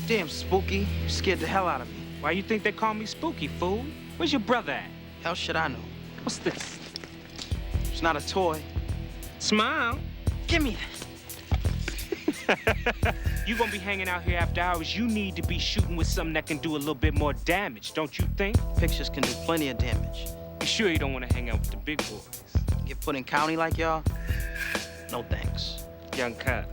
Damn, Spooky. You scared the hell out of me. Why you think they call me Spooky, fool? Where's your brother at? Hell should I know? What's this? It's not a toy. Smile. Give me that. You gonna be hanging out here after hours. You need to be shooting with something that can do a little bit more damage, don't you think? Pictures can do plenty of damage. You sure you don't want to hang out with the big boys? Get put in county like y'all? No thanks. Young cuz.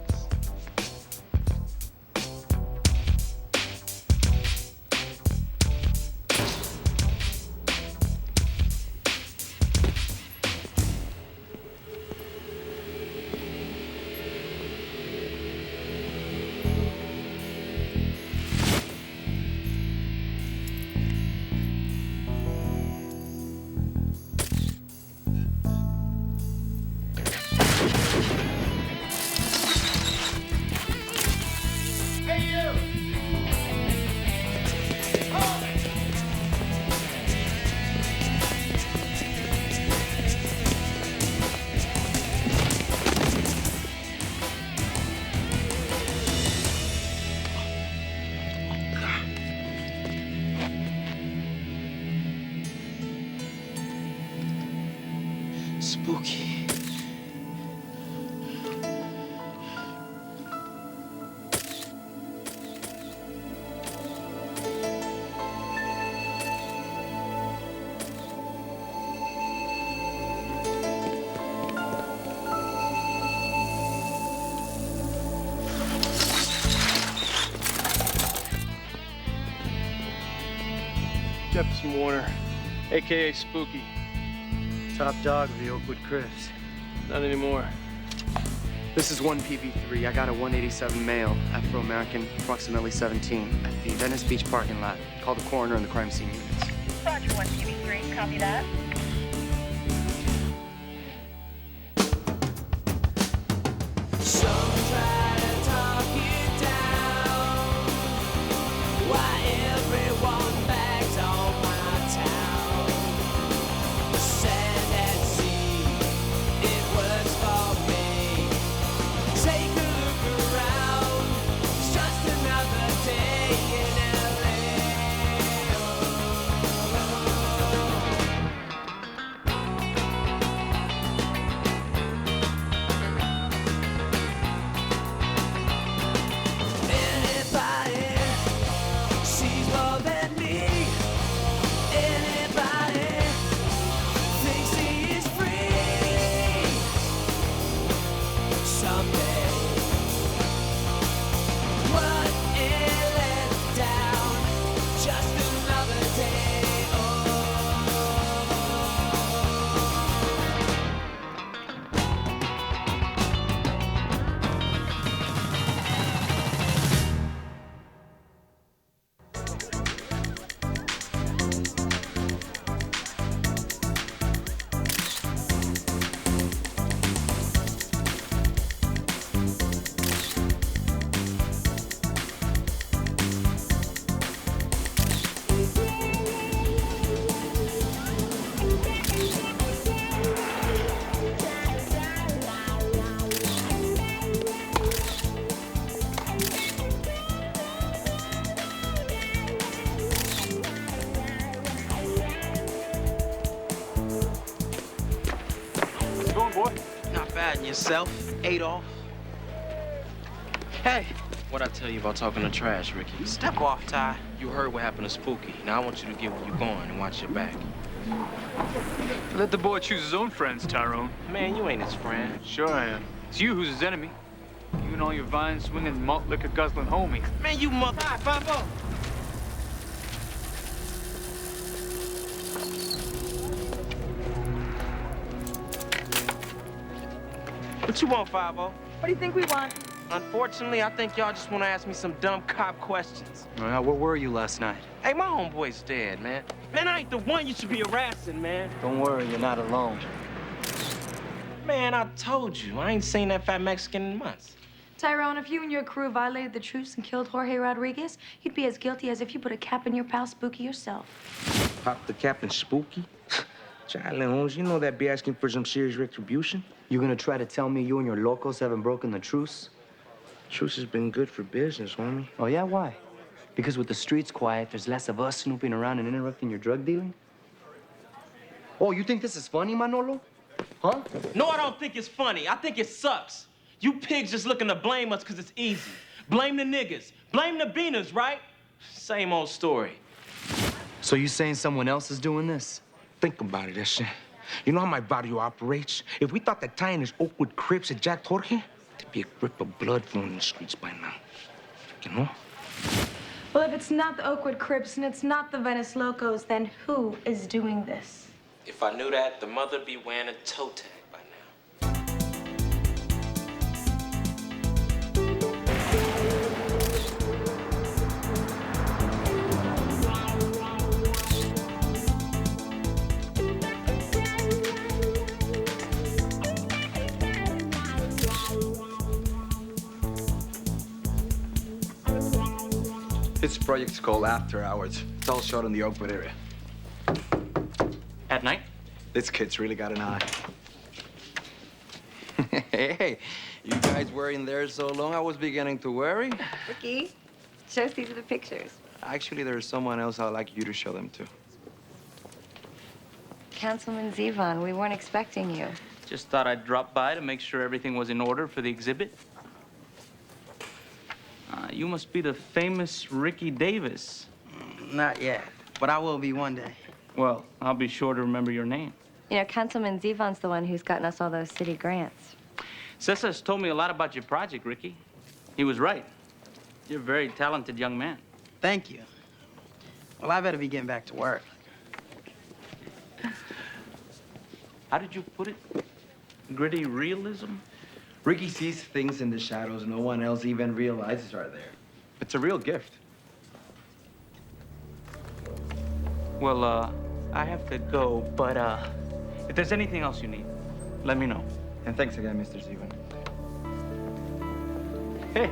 Spooky. Jefferson Warner, a.k.a. Spooky. Top dog of the Oakwood Crips. Not anymore. This is 1PV3. I got a 187 male, Afro-American, approximately 17, at the Venice Beach parking lot. Call the coroner and the crime scene units. Roger, 1PV3. Copy that. Not bad. And yourself, Adolf? Hey. What'd I tell you about talking to trash, Ricky? Step off, Ty. You heard what happened to Spooky. Now I want you to get where you're going and watch your back. Let the boy choose his own friends, Tyrone. Man, you ain't his friend. Sure I am. It's you who's his enemy. You and all your vine-swinging, malt-liquor-guzzling homies. Man, you mother... 5-0. What you want, 5-0? What do you think we want? Unfortunately, I think y'all just want to ask me some dumb cop questions. Where were you last night? Hey, my homeboy's dead, man. Man, I ain't the one you should be harassing, man. Don't worry, you're not alone. Man, I told you, I ain't seen that fat Mexican in months. Tyrone, if you and your crew violated the truce and killed Jorge Rodriguez, you'd be as guilty as if you put a cap in your pal Spooky yourself. Pop the cap and Spooky? Charlie Holmes, you know that'd be asking for some serious retribution. You gonna try to tell me you and your locals haven't broken the truce? Truce has been good for business, homie. Oh, yeah? Why? Because with the streets quiet, there's less of us snooping around and interrupting your drug dealing? Oh, you think this is funny, Manolo? Huh? No, I don't think it's funny. I think it sucks. You pigs just looking to blame us because it's easy. Blame the niggas. Blame the beaners, right? Same old story. So you saying someone else is doing this? Think about it, that shit. You know how my barrio operates? If we thought that tying his Oakwood Crips had jacked Jorge, there'd be a grip of blood flowing in the streets by now. You know? Well, if it's not the Oakwood Crips and it's not the Venice Locos, then who is doing this? If I knew that, the mother'd be wearing a toe tag by now. This project's called After Hours. It's all shot in the Oakwood area. At night? This kid's really got an eye. Hey, you guys were in there so long, I was beginning to worry. Ricky, show Steve the pictures. Actually, there's someone else I'd like you to show them to. Councilman Zevon, we weren't expecting you. Just thought I'd drop by to make sure everything was in order for the exhibit. You must be the famous Ricky Davis. Not yet, but I will be one day. Well, I'll be sure to remember your name. You know, Councilman Zevon's the one who's gotten us all those city grants. Cesar's told me a lot about your project, Ricky. He was right. You're a very talented young man. Thank you. Well, I better be getting back to work. How did you put it? Gritty realism? Ricky sees things in the shadows no one else even realizes are there. It's a real gift. Well, I have to go, but, if there's anything else you need, let me know. And thanks again, Mr. Zevon.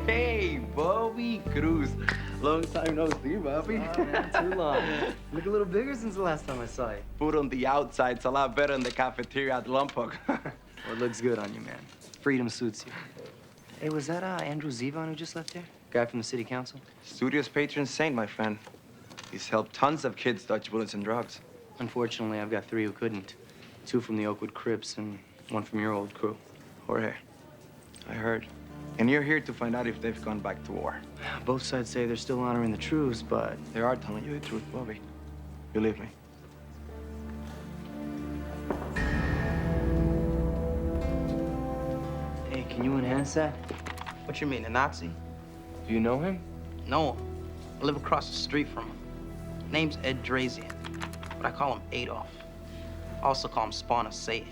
Hey, Bobby Cruz. Long time no see, Bobby. Not too long. Look a little bigger since the last time I saw you. Food on the outside's a lot better in the cafeteria at Lompoc. Well, it looks good on you, man. Freedom suits you. Hey, was that Andrew Zevon who just left there? Guy from the city council? Studio's patron saint, my friend. He's helped tons of kids dodge bullets and drugs. Unfortunately, I've got 3 who couldn't. 2 from the Oakwood Crips and 1 from your old crew. Jorge, I heard. And you're here to find out if they've gone back to war. Both sides say they're still honoring the truce, but They are telling you the truth, Bobby. Believe me. hey, can you enhance that? What you mean, a Nazi? Do you know him? No. I live across the street from him. Name's Ed Drazian, but I call him Adolf. I also call him Spawn of Satan.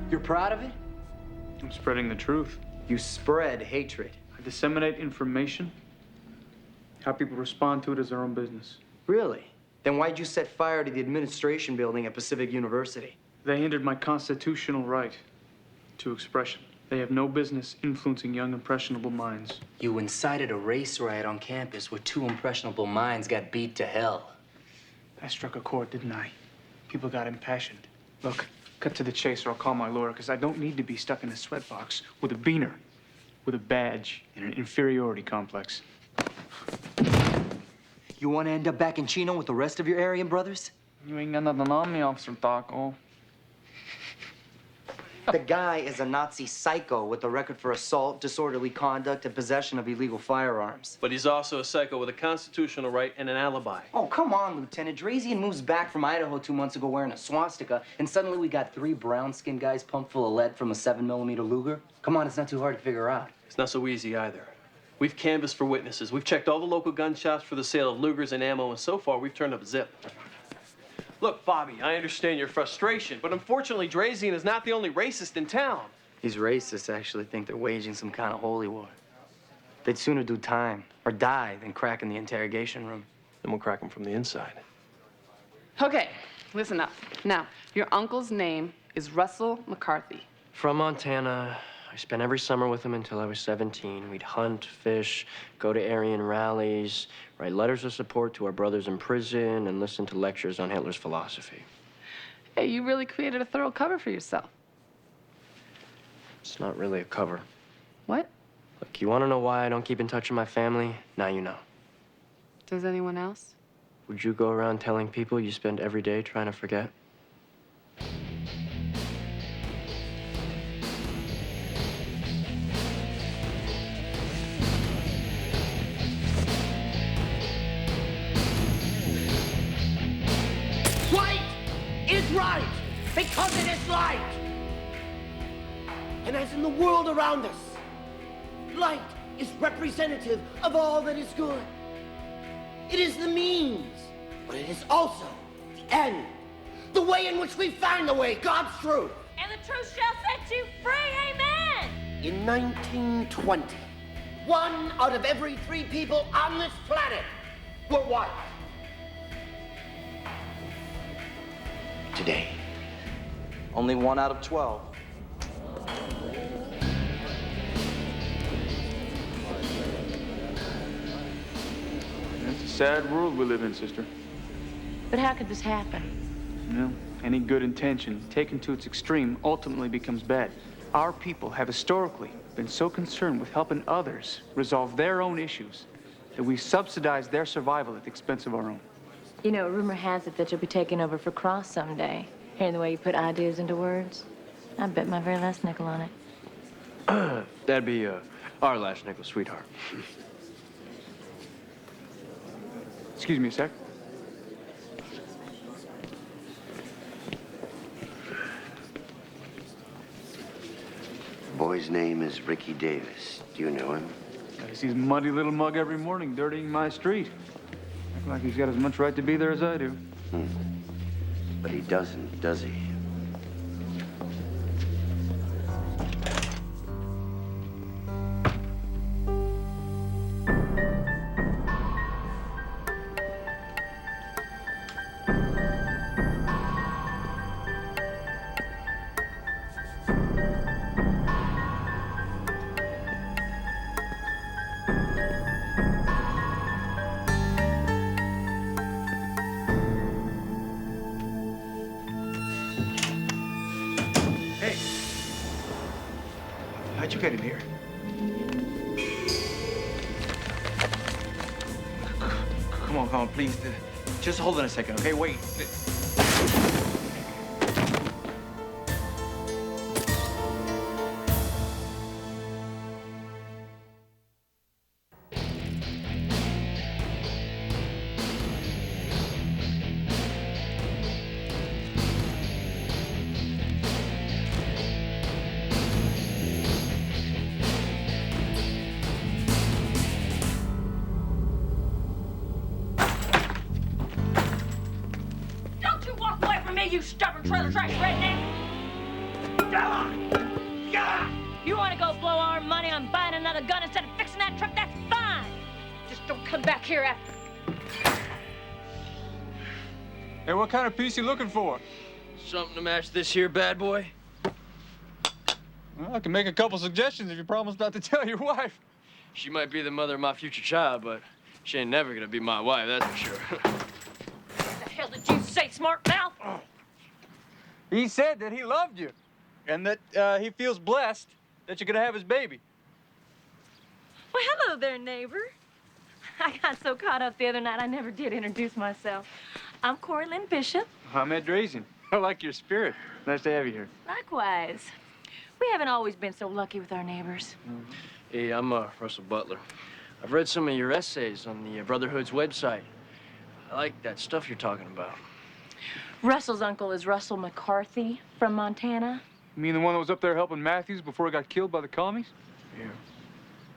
You're proud of it? I'm spreading the truth. You spread hatred. I disseminate information. How people respond to it is their own business. Really? Then why'd you set fire to the administration building at Pacific University? They hindered my constitutional right to expression. They have no business influencing young, impressionable minds. You incited a race riot on campus where 2 impressionable minds got beat to hell. I struck a chord, didn't I? People got impassioned. Look, cut to the chase or I'll call my lawyer, because I don't need to be stuck in a sweatbox with a beaner, with a badge and an inferiority complex. You want to end up back in Chino with the rest of your Aryan brothers? You ain't got nothing on me, Officer Taco. The guy is a Nazi psycho with a record for assault, disorderly conduct, and possession of illegal firearms. But he's also a psycho with a constitutional right and an alibi. Oh, come on, Lieutenant. Drazian moves back from Idaho 2 months ago wearing a swastika, and suddenly we got 3 brown-skinned guys pumped full of lead from a 7mm Luger. Come on, it's not too hard to figure out. It's not so easy either. We've canvassed for witnesses. We've checked all the local gun shops for the sale of Lugers and ammo, and so far we've turned up a zip. Look, Bobby, I understand your frustration, but unfortunately, Drazian is not the only racist in town. These racists actually think they're waging some kind of holy war. They'd sooner do time or die than crack in the interrogation room. Then we'll crack them from the inside. Okay, listen up. Now, your uncle's name is Russell McCarthy. From Montana. I spent every summer with him until I was 17. We'd hunt, fish, go to Aryan rallies, write letters of support to our brothers in prison, and listen to lectures on Hitler's philosophy. Hey, you really created a thorough cover for yourself. It's not really a cover. What? Look, you want to know why I don't keep in touch with my family? Now you know. Does anyone else? Would you go around telling people you spend every day trying to forget? White is right because it is light. And as in the world around us, light is representative of all that is good. It is the means, but it is also the end. The way in which we find the way, God's truth. And the truth shall set you free, amen! In 1920, 1 out of every 3 people on this planet were white. Today, Only 1 out of 12. It's a sad world we live in, sister. But how could this happen? You know, any good intention taken to its extreme ultimately becomes bad. Our people have historically been so concerned with helping others resolve their own issues that we subsidize their survival at the expense of our own. You know, rumor has it that you'll be taking over for Cross someday. Hearing the way you put ideas into words, I bet my very last nickel on it. That'd be our last nickel, sweetheart. Excuse me a sec. the boy's name is Ricky Davis. Do you know him? I see his muddy little mug every morning dirtying my street. Acting like he's got as much right to be there as I do. But he doesn't, does he? How'd you get in here? Come on, please. Just hold on a second, okay? Wait. Don't you walk away from me, you stubborn trailer trash redneck! You want to go blow our money on buying another gun instead of fixing that truck? That's fine! Just don't come back here after. Hey, what kind of piece you looking for? Something to match this here bad boy? Well, I can make a couple suggestions if you promise not to tell your wife. She might be the mother of my future child, but she ain't never gonna be my wife, that's for sure. What the hell did you say, smart mouth? He said that he loved you and that he feels blessed that you're gonna have his baby. Well, hello there, neighbor. I got so caught up the other night, I never did introduce myself. I'm Cori Lynn Bishop. I'm Ed Drazian. I like your spirit. Nice to have you here. Likewise. We haven't always been so lucky with our neighbors. Hey, I'm Russell Butler. I've read some of your essays on the Brotherhood's website. I like that stuff you're talking about. Russell's uncle is Russell McCarthy from Montana. You mean the one that was up there helping Matthews before he got killed by the commies? Yeah.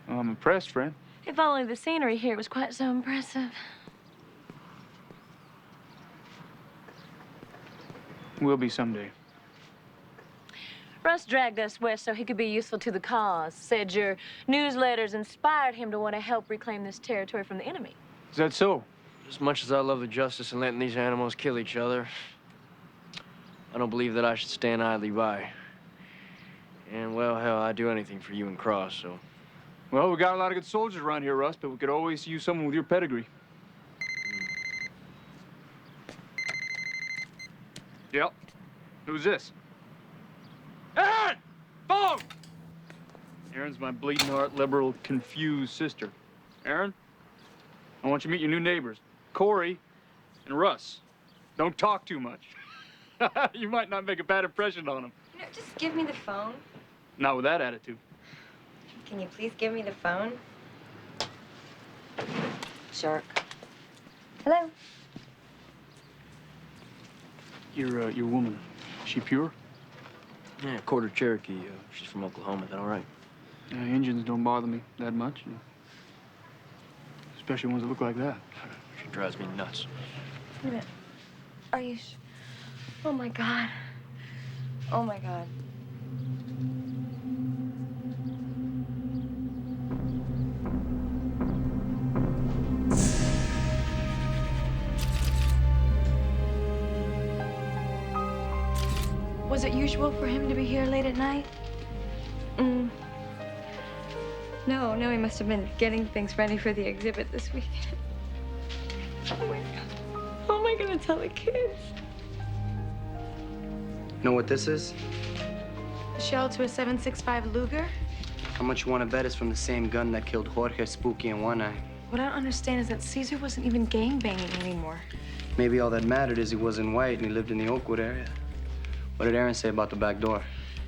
Well, I'm impressed, friend. If only the scenery here was quite so impressive. Will be someday. Russ dragged us west so he could be useful to the cause. Said your newsletters inspired him to want to help reclaim this territory from the enemy. Is that so? As much as I love the justice in letting these animals kill each other, I don't believe that I should stand idly by. And, well, hell, I'd do anything for you and Cross, so... Well, we got a lot of good soldiers around here, Russ, but we could always use someone with your pedigree. Yep. Who's this? Aaron! Phone! Aaron's my bleeding heart, liberal, confused sister. Aaron, I want you to meet your new neighbors, Corey and Russ. Don't talk too much. You might not make a bad impression on them. You know, just give me the phone. Not with that attitude. Can you please give me the phone? Jerk. Hello? Your woman, she pure? Yeah, quarter Cherokee. She's from Oklahoma. Is that all right? Indians don't bother me that much. Especially ones that look like that. She drives me nuts. Wait a minute. Are you Oh, my God. Oh, my God. Was it usual for him to be here late at night? No, he must have been getting things ready for the exhibit this weekend. Oh, my God. How am I gonna tell the kids? Know what this is? A shell to a 7.65 Luger? How much you want to bet it's from the same gun that killed Jorge, Spooky, and One Eye? What I don't understand is that Caesar wasn't even gangbanging anymore. Maybe all that mattered is he wasn't white and he lived in the Oakwood area. What did Aaron say about the back door?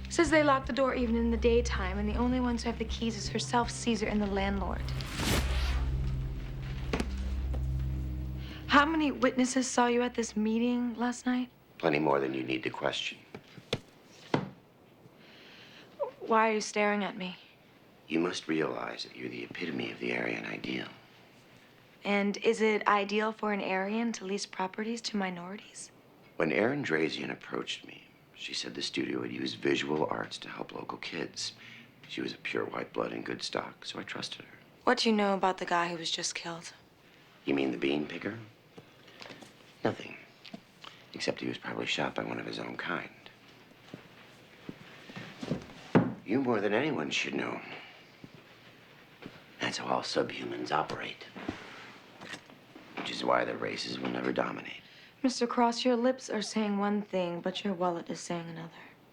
Says they lock the door even in the daytime, and the only ones who have the keys is herself, Caesar, and the landlord. How many witnesses saw you at this meeting last night? Plenty more than you need to question. Why are you staring at me? You must realize that you're the epitome of the Aryan ideal. And is it ideal for an Aryan to lease properties to minorities? When Erin Drazian approached me, she said the studio would use visual arts to help local kids. She was a pure white blood and good stock, so I trusted her. What do you know about the guy who was just killed? You mean the bean picker? Nothing. Except he was probably shot by one of his own kind. You more than anyone should know. That's how all subhumans operate. Which is why the races will never dominate. Mr. Cross, your lips are saying one thing, but your wallet is saying another.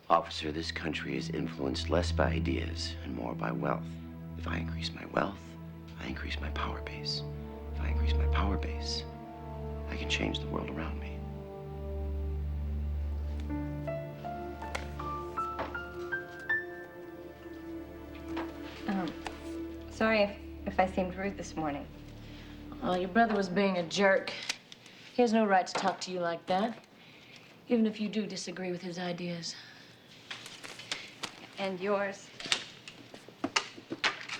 Officer, this country is influenced less by ideas and more by wealth. If I increase my wealth, I increase my power base. If I increase my power base, I can change the world around me. Sorry if I seemed rude this morning. Well, your brother was being a jerk. He has no right to talk to you like that, even if you do disagree with his ideas. And yours.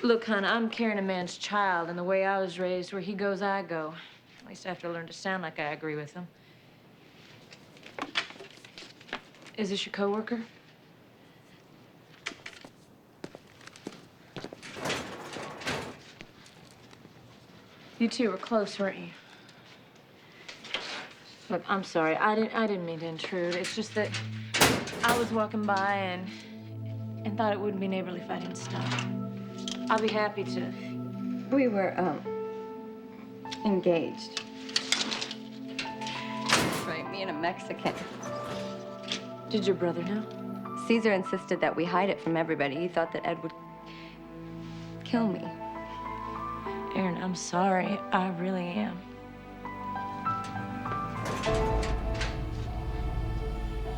Look, hon, I'm carrying a man's child, and the way I was raised, where he goes, I go. At least I have to learn to sound like I agree with him. Is this your coworker? You two were close, weren't you? Look, I'm sorry. I didn't mean to intrude. It's just that I was walking by and thought it wouldn't be neighborly if I didn't stop. I'll be happy to. We were, engaged. Right, me and a Mexican. Did your brother know? Caesar insisted that we hide it from everybody. He thought that Ed would kill me. Erin, I'm sorry. I really am.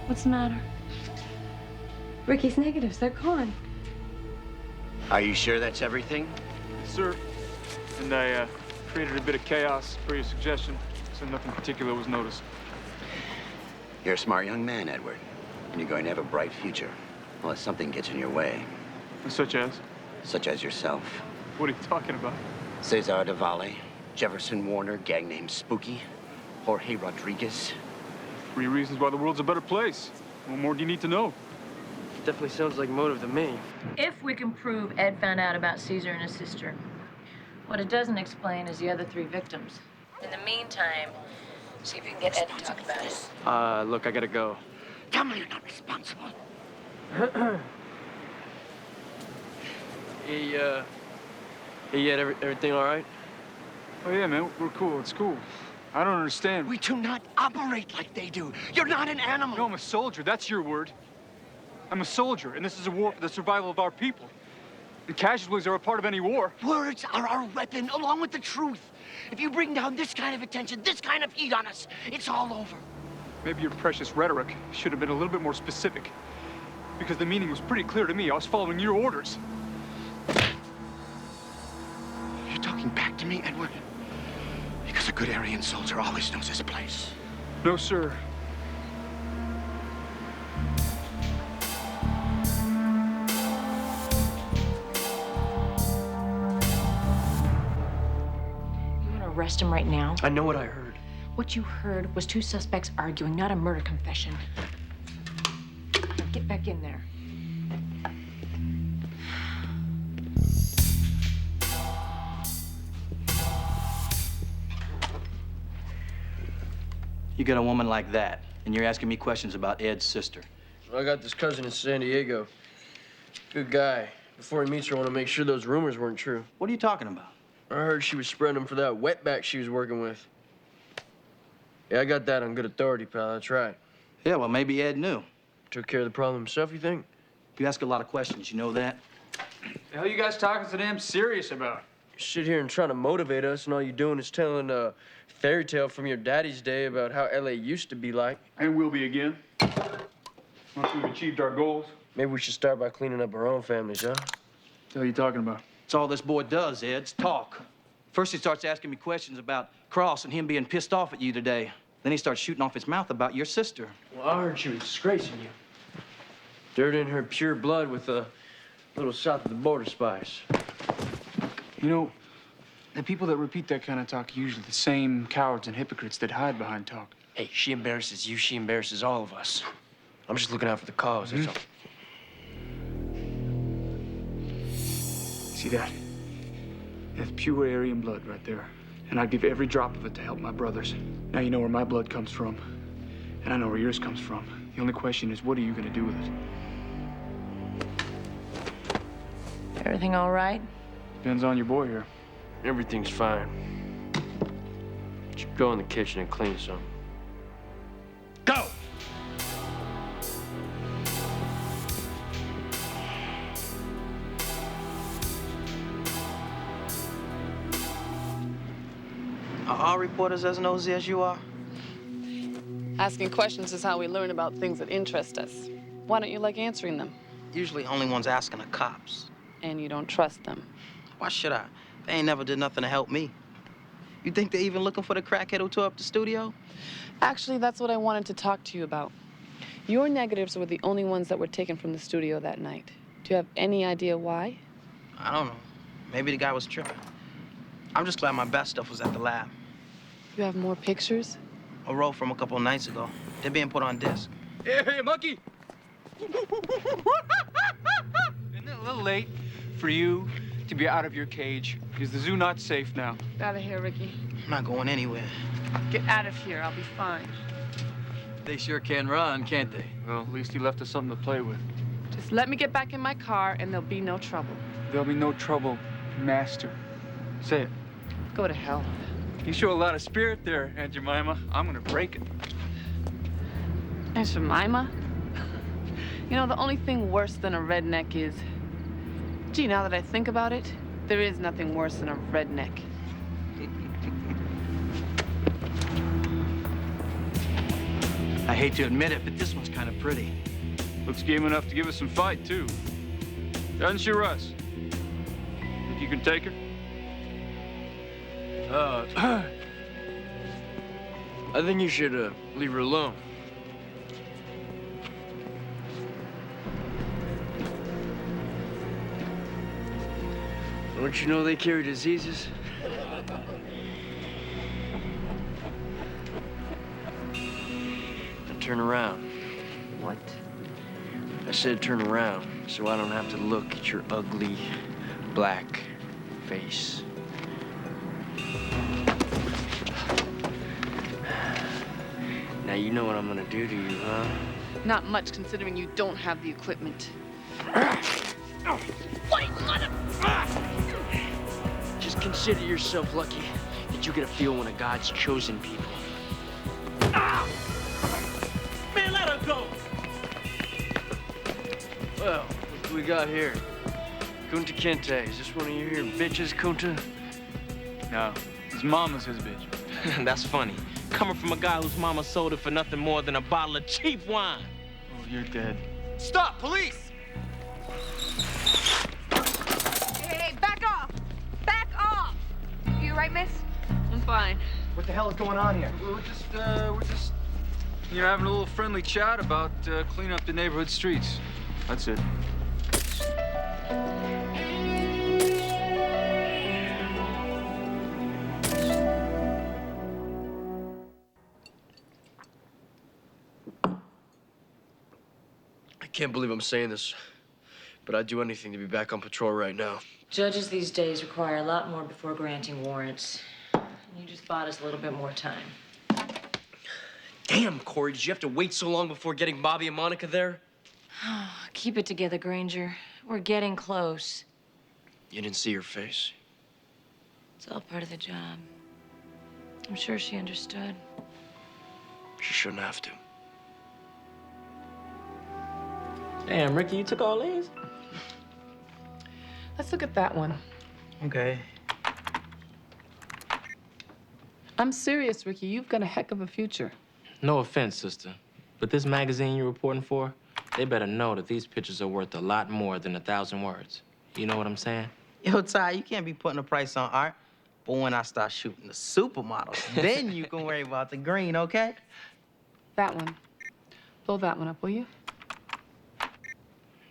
What's the matter? Ricky's negatives, they're gone. Are you sure that's everything? Yes, sir. And I created a bit of chaos per your suggestion, so nothing particular was noticed. You're a smart young man, Edward. And you're going to have a bright future, unless something gets in your way. Such as? Such as yourself. What are you talking about? Cesar de Valle, Jefferson Warner, gang named Spooky, Jorge Rodriguez. 3 reasons why the world's a better place. What more do you need to know? Definitely sounds like motive to me. If we can prove Ed found out about Caesar and his sister, what it doesn't explain is the other 3 victims. In the meantime, see if you can get Ed to talk about it. Look, I gotta go. Tell me you're not responsible. Hey, Ed, everything all right? Oh, yeah, man, we're cool. It's cool. I don't understand. We do not operate like they do. You're not an animal. No, I'm a soldier. That's your word. I'm a soldier, and this is a war for the survival of our people. And casualties are a part of any war. Words are our weapon, along with the truth. If you bring down this kind of attention, this kind of heat on us, it's all over. Maybe your precious rhetoric should have been a little bit more specific. Because the meaning was pretty clear to me. I was following your orders. You're talking back to me, Edward? Because a good Aryan soldier always knows his place. No, sir. Arrest him right now? I know what I heard. What you heard was two suspects arguing, not a murder confession. Now get back in there. You got a woman like that, and you're asking me questions about Ed's sister. I got this cousin in San Diego. Good guy. Before he meets her, I want to make sure those rumors weren't true. What are you talking about? I heard she was spreading them for that wetback she was working with. Yeah, I got that on good authority, pal. That's right. Yeah, well, maybe Ed knew. Took care of the problem himself, you think? You ask a lot of questions, you know that? The hell you guys talking so damn serious about? You sit here and trying to motivate us, and all you're doing is telling a fairy tale from your daddy's day about how L.A. used to be like. And will be again. Once we've achieved our goals. Maybe we should start by cleaning up our own families, huh? What the hell are you talking about? It's all this boy does, Ed's talk. First he starts asking me questions about Cross and him being pissed off at you today. Then he starts shooting off his mouth about your sister. Well, I heard she was disgracing you. Dirt in her pure blood with a little south of the border spice. You know, the people that repeat that kind of talk are usually the same cowards and hypocrites that hide behind talk. Hey, she embarrasses you, she embarrasses all of us. I'm just looking out for the cause, that's all. See that? That's pure Aryan blood right there. And I'd give every drop of it to help my brothers. Now you know where my blood comes from. And I know where yours comes from. The only question is, what are you gonna do with it? Everything all right? Depends on your boy here. Everything's fine. Just go in the kitchen and clean some. Go! Are all reporters as nosy as you are? Asking questions is how we learn about things that interest us. Why don't you like answering them? Usually only ones asking the cops. And you don't trust them. Why should I? They ain't never did nothing to help me. You think they're even looking for the crackhead who tore up the studio? Actually, that's what I wanted to talk to you about. Your negatives were the only ones that were taken from the studio that night. Do you have any idea why? I don't know. Maybe the guy was tripping. I'm just glad my best stuff was at the lab. You have more pictures? A roll from a couple of nights ago. They're being put on disc. Hey, monkey! Isn't it a little late for you to be out of your cage? Is the zoo not safe now? Get out of here, Ricky. I'm not going anywhere. Get out of here. I'll be fine. They sure can run, can't they? Well, at least he left us something to play with. Just let me get back in my car and there'll be no trouble. There'll be no trouble, master. Say it. Go to hell. You show a lot of spirit there, Aunt Jemima. I'm gonna break it. Aunt Jemima? You know, the only thing worse than a redneck is... Gee, now that I think about it, there is nothing worse than a redneck. I hate to admit it, but this one's kind of pretty. Looks game enough to give us some fight, too. Doesn't she, Russ? Think you can take her? I think you should leave her alone. Don't you know they carry diseases? Now turn around. What? I said turn around, so I don't have to look at your ugly, black face. Now you know what I'm gonna do to you, huh? Not much, considering you don't have the equipment. Just consider yourself lucky. You did you get a feel when a God's chosen people? Ah! Man, let her go! Well, what do we got here? Kunta Kinte, is this one of your here bitches, Kunta? No, his mama's his bitch. That's funny. Coming from a guy whose mama sold it for nothing more than a bottle of cheap wine. Oh, you're dead. Stop, police! Hey, back off! Back off! You all right, miss? I'm fine. What the hell is going on here? We're just, you know, having a little friendly chat about cleaning up the neighborhood streets. That's it. I can't believe I'm saying this, but I'd do anything to be back on patrol right now. Judges these days require a lot more before granting warrants. You just bought us a little bit more time. Damn, Corey, did you have to wait so long before getting Bobby and Monica there? Keep it together, Granger. We're getting close. You didn't see her face. It's all part of the job. I'm sure she understood. She shouldn't have to. Damn, Ricky, you took all these? Let's look at that one. Okay. I'm serious, Ricky. You've got a heck of a future. No offense, sister, but this magazine you're reporting for, they better know that these pictures are worth a lot more than 1,000 words. You know what I'm saying? Yo, Ty, you can't be putting a price on art. But when I start shooting the supermodels, then you can worry about the green, okay? That one. Blow that one up, will you?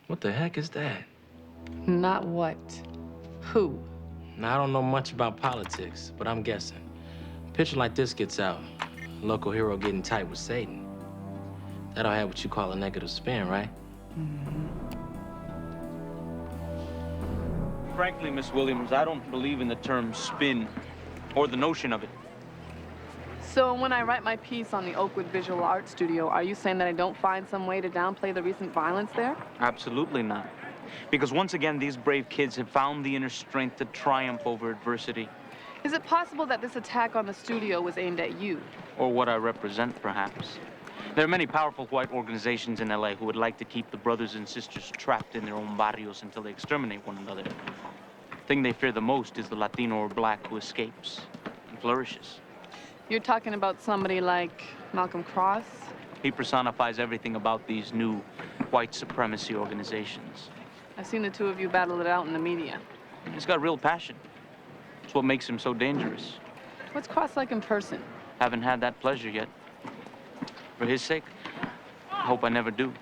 What the heck is that? Not what. Who? Now, I don't know much about politics, but I'm guessing. A picture like this gets out, a local hero getting tight with Satan. That'll have what you call a negative spin, right? Frankly, Miss Williams, I don't believe in the term spin or the notion of it. So when I write my piece on the Oakwood Visual Art Studio, are you saying that I don't find some way to downplay the recent violence there? Absolutely not. Because once again, these brave kids have found the inner strength to triumph over adversity. Is it possible that this attack on the studio was aimed at you? Or what I represent, perhaps. There are many powerful white organizations in LA who would like to keep the brothers and sisters trapped in their own barrios until they exterminate one another. The thing they fear the most is the Latino or black who escapes and flourishes. You're talking about somebody like Malcolm Cross? He personifies everything about these new white supremacy organizations. I've seen the two of you battle it out in the media. He's got real passion. It's what makes him so dangerous. What's Cross like in person? Haven't had that pleasure yet. For his sake, I hope I never do.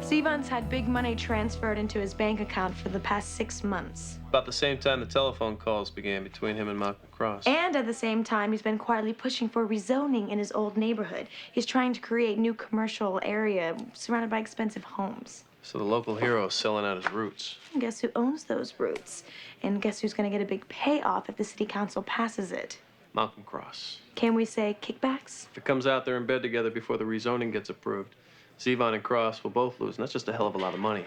Zevon's had big money transferred into his bank account for the past 6 months. About the same time the telephone calls began between him and Malcolm Cross. And at the same time, he's been quietly pushing for rezoning in his old neighborhood. He's trying to create new commercial area surrounded by expensive homes. So the local hero is selling out his roots. And guess who owns those roots? And guess who's gonna get a big payoff if the city council passes it? Malcolm Cross. Can we say kickbacks? If it comes out they're in bed together before the rezoning gets approved, Zevon and Cross will both lose, and that's just a hell of a lot of money.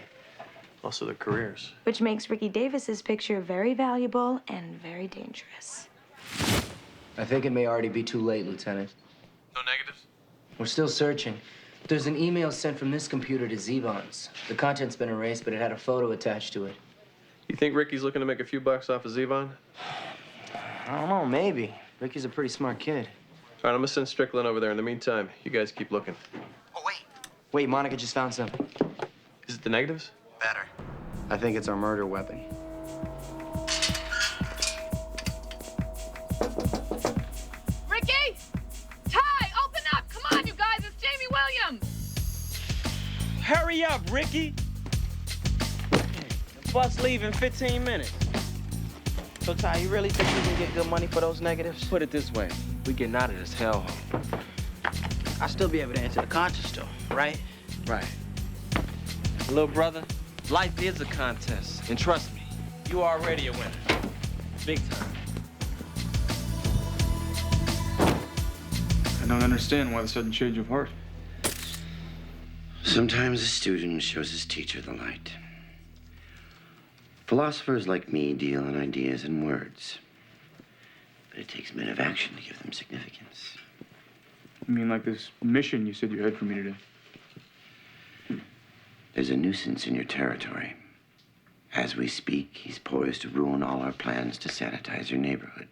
Also their careers. Which makes Ricky Davis's picture very valuable and very dangerous. I think it may already be too late, Lieutenant. No negatives? We're still searching. There's an email sent from this computer to Zevon's. The content's been erased, but it had a photo attached to it. You think Ricky's looking to make a few bucks off of Zevon? I don't know, maybe. Ricky's a pretty smart kid. All right, I'm gonna send Strickland over there. In the meantime, you guys keep looking. Wait, Monica just found some. Is it the negatives? Better. I think it's our murder weapon. Ricky! Ty, open up! Come on, you guys, it's Jamie Williams! Hurry up, Ricky! The bus leave in 15 minutes. So, Ty, you really think we can get good money for those negatives? Put it this way, we getting out of this hellhole. I'll still be able to answer the contest, though, right? Right. Little brother, life is a contest. And trust me, you are already a winner. Big time. I don't understand why the sudden change of heart. Sometimes a student shows his teacher the light. Philosophers like me deal in ideas and words. But it takes men of action to give them significance. You mean like this mission you said you had for me today? There's a nuisance in your territory. As we speak, he's poised to ruin all our plans to sanitize your neighborhood.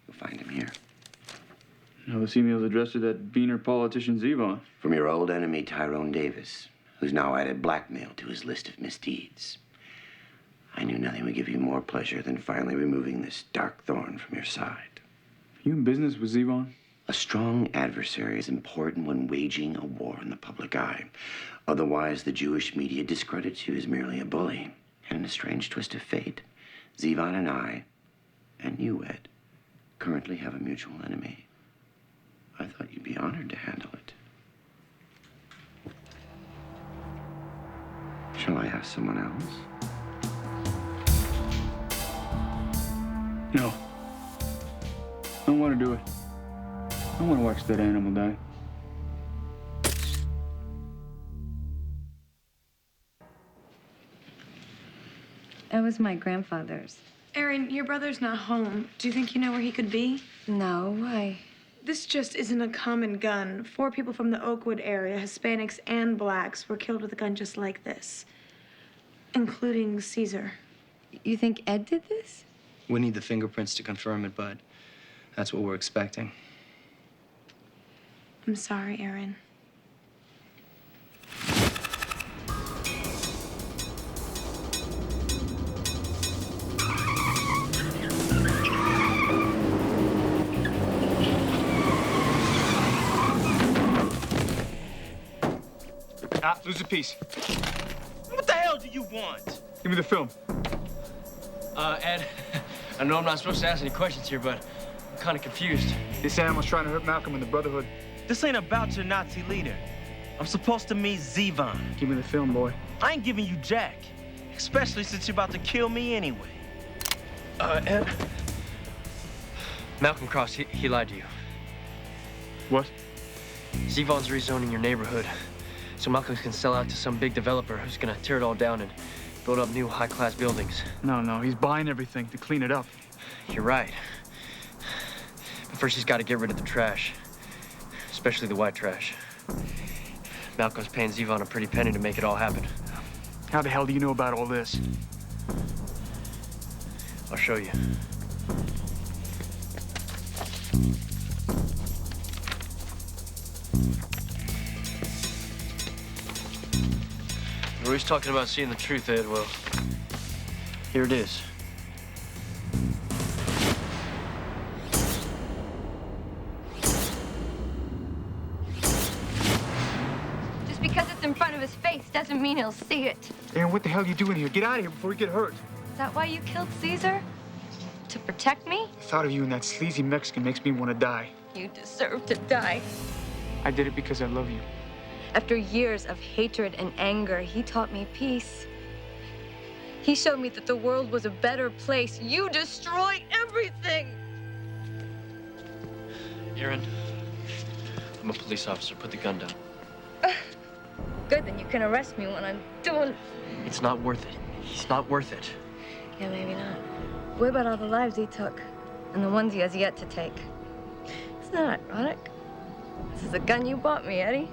You'll find him here. Now, this email's addressed to that Beaner politician Zevon. From your old enemy, Tyrone Davis, who's now added blackmail to his list of misdeeds. I knew nothing would give you more pleasure than finally removing this dark thorn from your side. You in business with Zevon? A strong adversary is important when waging a war in the public eye. Otherwise, the Jewish media discredits you as merely a bully. And in a strange twist of fate, Zevon and I, and you, Ed, currently have a mutual enemy. I thought you'd be honored to handle it. Shall I ask someone else? No. I don't want to do it. I don't want to watch that animal die. It was my grandfather's. Erin, your brother's not home. Do you think you know where he could be? No, why? This just isn't a common gun. 4 people from the Oakwood area, Hispanics and blacks, were killed with a gun just like this, including Caesar. You think Ed did this? We need the fingerprints to confirm it, but that's what we're expecting. I'm sorry, Erin. Lose a piece. What the hell do you want? Give me the film. Ed, I know I'm not supposed to ask any questions here, but I'm kind of confused. This animal's trying to hurt Malcolm and the Brotherhood. This ain't about your Nazi leader. I'm supposed to meet Zevon. Give me the film, boy. I ain't giving you jack, especially since you're about to kill me anyway. Ed, Malcolm Cross, he lied to you. What? Zevon's rezoning your neighborhood, so Malcolm can sell out to some big developer who's gonna tear it all down and build up new high-class buildings. No, he's buying everything to clean it up. You're right. But first he's got to get rid of the trash, especially the white trash. Malcolm's paying Zevon a pretty penny to make it all happen. How the hell do you know about all this? I'll show you. We're always talking about seeing the truth, Ed. Well, here it is. Just because it's in front of his face doesn't mean he'll see it. Aaron, what the hell are you doing here? Get out of here before you get hurt. Is that why you killed Caesar? To protect me? The thought of you and that sleazy Mexican makes me want to die. You deserve to die. I did it because I love you. After years of hatred and anger, he taught me peace. He showed me that the world was a better place. You destroy everything! Aaron, I'm a police officer. Put the gun down. Good, then you can arrest me when I'm doing... It's not worth it. It's not worth it. Yeah, maybe not. What about all the lives he took? And the ones he has yet to take? Isn't that ironic? This is the gun you bought me, Eddie.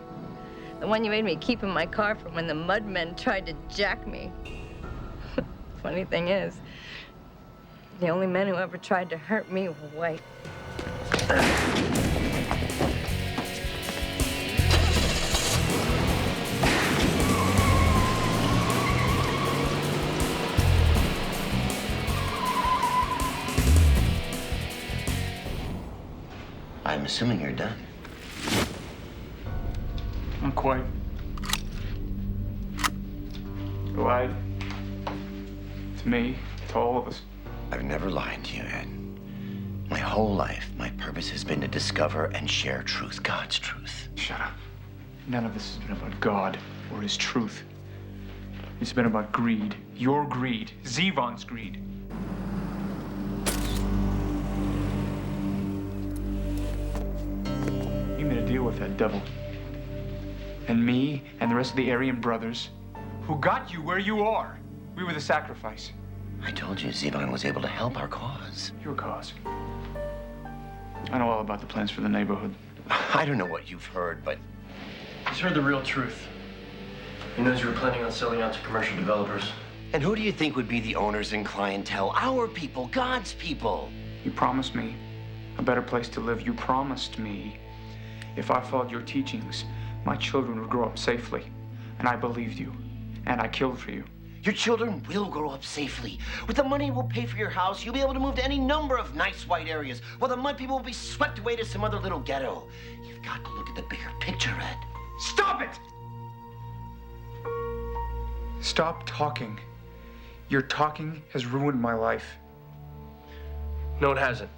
The one you made me keep in my car from when the mudmen tried to jack me. Funny thing is, the only men who ever tried to hurt me were white. I'm assuming you're done. Not quite. You lied. To me, to all of us. I've never lied to you, Ed. My whole life, my purpose has been to discover and share truth, God's truth. Shut up. None of this has been about God or his truth. It's been about greed. Your greed. Zevon's greed. You made a deal with that devil. And me and the rest of the Aryan brothers who got you where you are. We were the sacrifice. I told you Zevon was able to help our cause. Your cause? I know all about the plans for the neighborhood. I don't know what you've heard, but... He's heard the real truth. He knows you were planning on selling out to commercial developers. And who do you think would be the owners and clientele? Our people, God's people. You promised me a better place to live. You promised me if I followed your teachings, my children would grow up safely. And I believed you. And I killed for you. Your children will grow up safely. With the money we'll pay for your house, you'll be able to move to any number of nice white areas, while the mud people will be swept away to some other little ghetto. You've got to look at the bigger picture, Ed. Stop it! Stop talking. Your talking has ruined my life. No, it hasn't.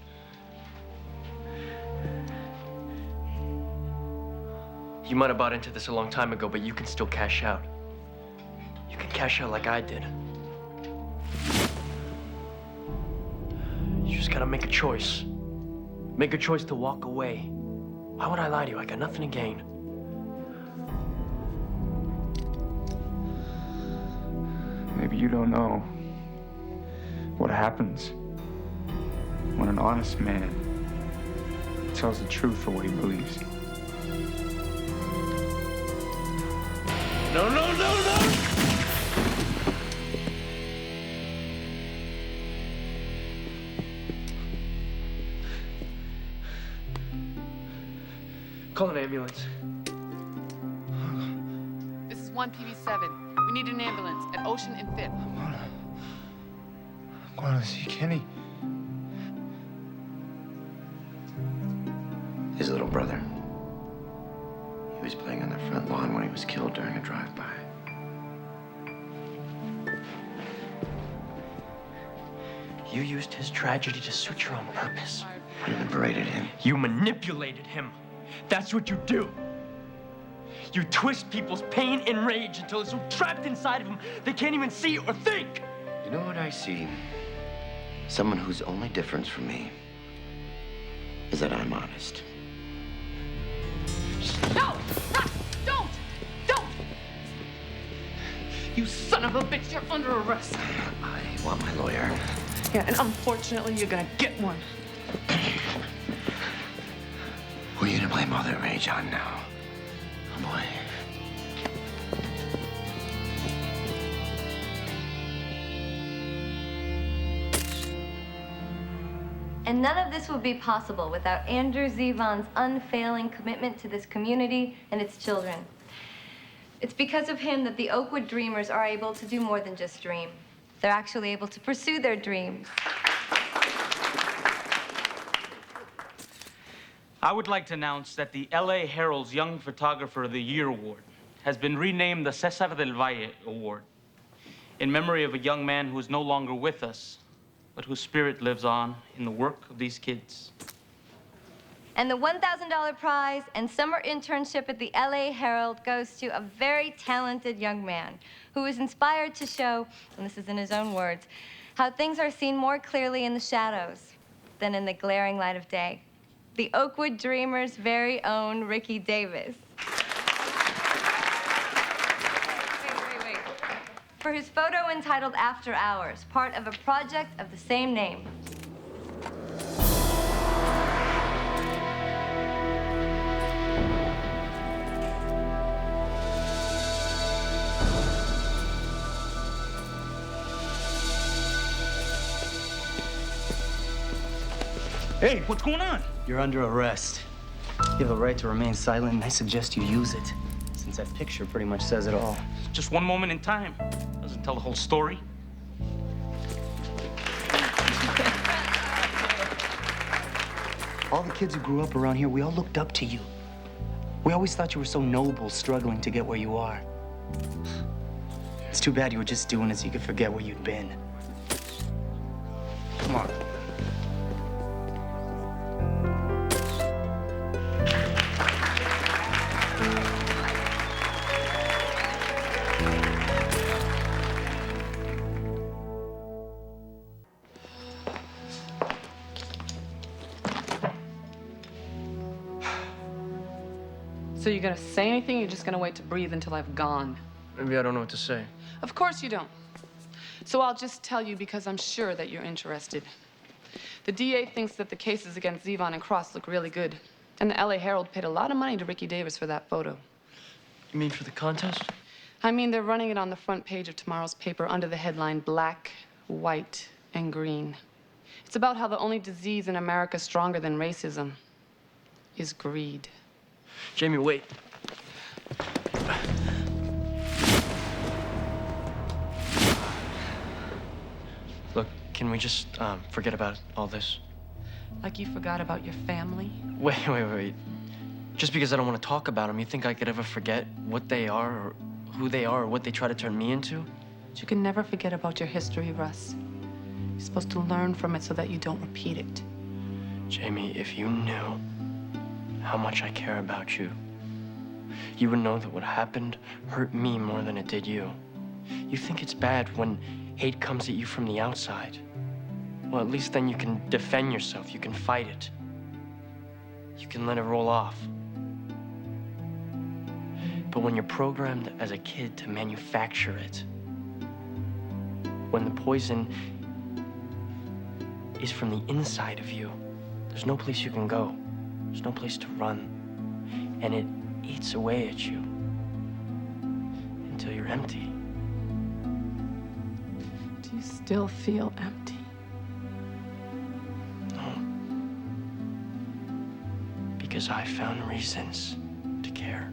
You might have bought into this a long time ago, but you can still cash out. You can cash out like I did. You just gotta make a choice. Make a choice to walk away. Why would I lie to you? I got nothing to gain. Maybe you don't know what happens when an honest man tells the truth for what he believes. No, no, no, no! Call an ambulance. This is 1PV7. We need an ambulance at Ocean and 5th. I'm going to see Kenny. His little brother. He was playing on the front lawn when he was killed during a drive-by. You used his tragedy to suit your own purpose. You liberated him. You manipulated him. That's what you do. You twist people's pain and rage until it's so trapped inside of them they can't even see or think. You know what I see? Someone whose only difference from me is that I'm honest. No! Don't! Don't! You son of a bitch, you're under arrest. I want my lawyer. Yeah, and unfortunately, you're gonna get one. Who are you to blame all their rage on now? Oh, boy. And none of this would be possible without Andrew Zevon's unfailing commitment to this community and its children. It's because of him that the Oakwood Dreamers are able to do more than just dream. They're actually able to pursue their dreams. I would like to announce that the LA Herald's Young Photographer of the Year Award has been renamed the S05-E16 Award in memory of a young man who is no longer with us, but whose spirit lives on in the work of these kids. And the $1,000 prize and summer internship at the LA Herald goes to a very talented young man who is inspired to show, and this is in his own words, how things are seen more clearly in the shadows than in the glaring light of day. The Oakwood Dreamers' very own Ricky Davis. Wait. For his photo entitled After Hours, part of a project of the same name. Hey, what's going on? You're under arrest. You have a right to remain silent, and I suggest you use it, since that picture pretty much says it all. Just one moment in time. Doesn't tell the whole story. All the kids who grew up around here, we all looked up to you. We always thought you were so noble, struggling to get where you are. It's too bad you were just doing it so you could forget where you'd been. Come on. So you gonna say anything, or you're just gonna wait to breathe until I've gone? Maybe I don't know what to say. Of course you don't. So I'll just tell you because I'm sure that you're interested. The DA thinks that the cases against Zevon and Cross look really good. And the LA Herald paid a lot of money to Ricky Davis for that photo. You mean for the contest? I mean, they're running it on the front page of tomorrow's paper under the headline Black, White, and Green. It's about how the only disease in America stronger than racism is greed. Jamie, wait. Look, can we just forget about all this? Like you forgot about your family? Wait. Just because I don't want to talk about them, you think I could ever forget what they are, or who they are, or what they try to turn me into? But you can never forget about your history, Russ. You're supposed to learn from it so that you don't repeat it. Jamie, if you knew how much I care about you, you would know that what happened hurt me more than it did you. You think it's bad when hate comes at you from the outside. Well, at least then you can defend yourself. You can fight it. You can let it roll off. But when you're programmed as a kid to manufacture it, when the poison is from the inside of you, there's no place you can go. There's no place to run. And it eats away at you until you're empty. Do you still feel empty? No. Because I found reasons to care.